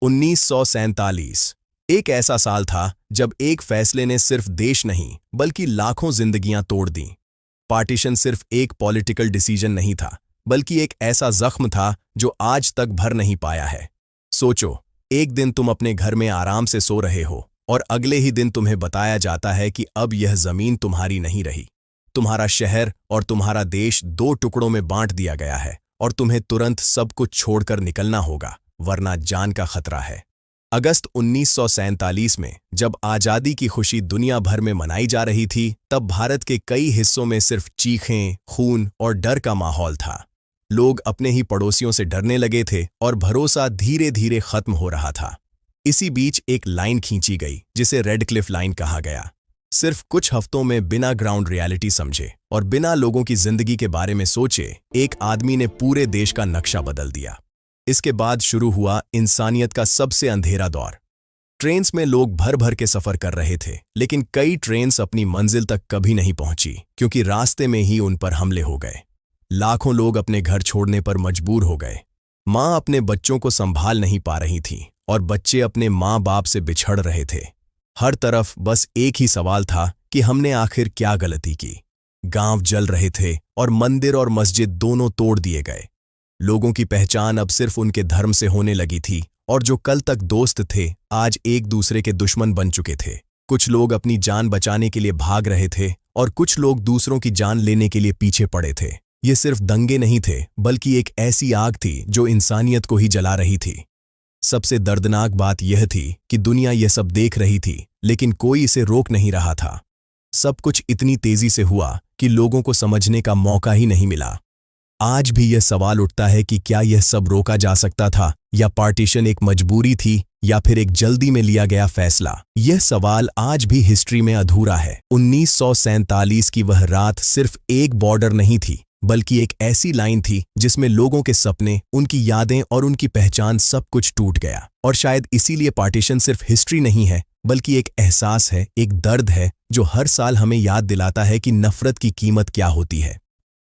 1947 एक ऐसा साल था जब एक फैसले ने सिर्फ देश नहीं बल्कि लाखों जिंदगियां तोड़ दी। पार्टीशन सिर्फ एक पॉलिटिकल डिसीजन नहीं था, बल्कि एक ऐसा जख्म था जो आज तक भर नहीं पाया है। सोचो, एक दिन तुम अपने घर में आराम से सो रहे हो और अगले ही दिन तुम्हें बताया जाता है कि अब यह जमीन तुम्हारी नहीं रही। तुम्हारा शहर और तुम्हारा देश दो टुकड़ों में बांट दिया गया है और तुम्हें तुरंत सब कुछ छोड़कर निकलना होगा, वरना जान का खतरा है। अगस्त 1947 में जब आज़ादी की खुशी दुनिया भर में मनाई जा रही थी, तब भारत के कई हिस्सों में सिर्फ चीखें, खून और डर का माहौल था। लोग अपने ही पड़ोसियों से डरने लगे थे और भरोसा धीरे धीरे खत्म हो रहा था। इसी बीच एक लाइन खींची गई जिसे रेड क्लिफ लाइन कहा गया। सिर्फ कुछ हफ्तों में बिना ग्राउंड रियलिटी समझे और बिना लोगों की जिंदगी के बारे में सोचे, एक आदमी ने पूरे देश का नक्शा बदल दिया। इसके बाद शुरू हुआ इंसानियत का सबसे अंधेरा दौर। ट्रेन्स में लोग भर भर के सफर कर रहे थे, लेकिन कई ट्रेन्स अपनी मंजिल तक कभी नहीं पहुंची क्योंकि रास्ते में ही उन पर हमले हो गए। लाखों लोग अपने घर छोड़ने पर मजबूर हो गए। माँ अपने बच्चों को संभाल नहीं पा रही थी और बच्चे अपने माँ बाप से बिछड़ रहे थे। हर तरफ बस एक ही सवाल था कि हमने आखिर क्या गलती की। गांव जल रहे थे और मंदिर और मस्जिद दोनों तोड़ दिए गए। लोगों की पहचान अब सिर्फ उनके धर्म से होने लगी थी और जो कल तक दोस्त थे, आज एक दूसरे के दुश्मन बन चुके थे। कुछ लोग अपनी जान बचाने के लिए भाग रहे थे और कुछ लोग दूसरों की जान लेने के लिए पीछे पड़े थे। ये सिर्फ दंगे नहीं थे, बल्कि एक ऐसी आग थी जो इंसानियत को ही जला रही थी। सबसे दर्दनाक बात यह थी कि दुनिया यह सब देख रही थी, लेकिन कोई इसे रोक नहीं रहा था। सब कुछ इतनी तेजी से हुआ कि लोगों को समझने का मौका ही नहीं मिला। आज भी यह सवाल उठता है कि क्या यह सब रोका जा सकता था, या पार्टीशन एक मजबूरी थी, या फिर एक जल्दी में लिया गया फैसला। यह सवाल आज भी हिस्ट्री में अधूरा है। 1947 की वह रात सिर्फ एक बॉर्डर नहीं थी, बल्कि एक ऐसी लाइन थी जिसमें लोगों के सपने, उनकी यादें और उनकी पहचान सब कुछ टूट गया। और शायद इसीलिए पार्टीशन सिर्फ हिस्ट्री नहीं है, बल्कि एक एहसास है, एक दर्द है जो हर साल हमें याद दिलाता है कि नफरत की कीमत क्या होती है।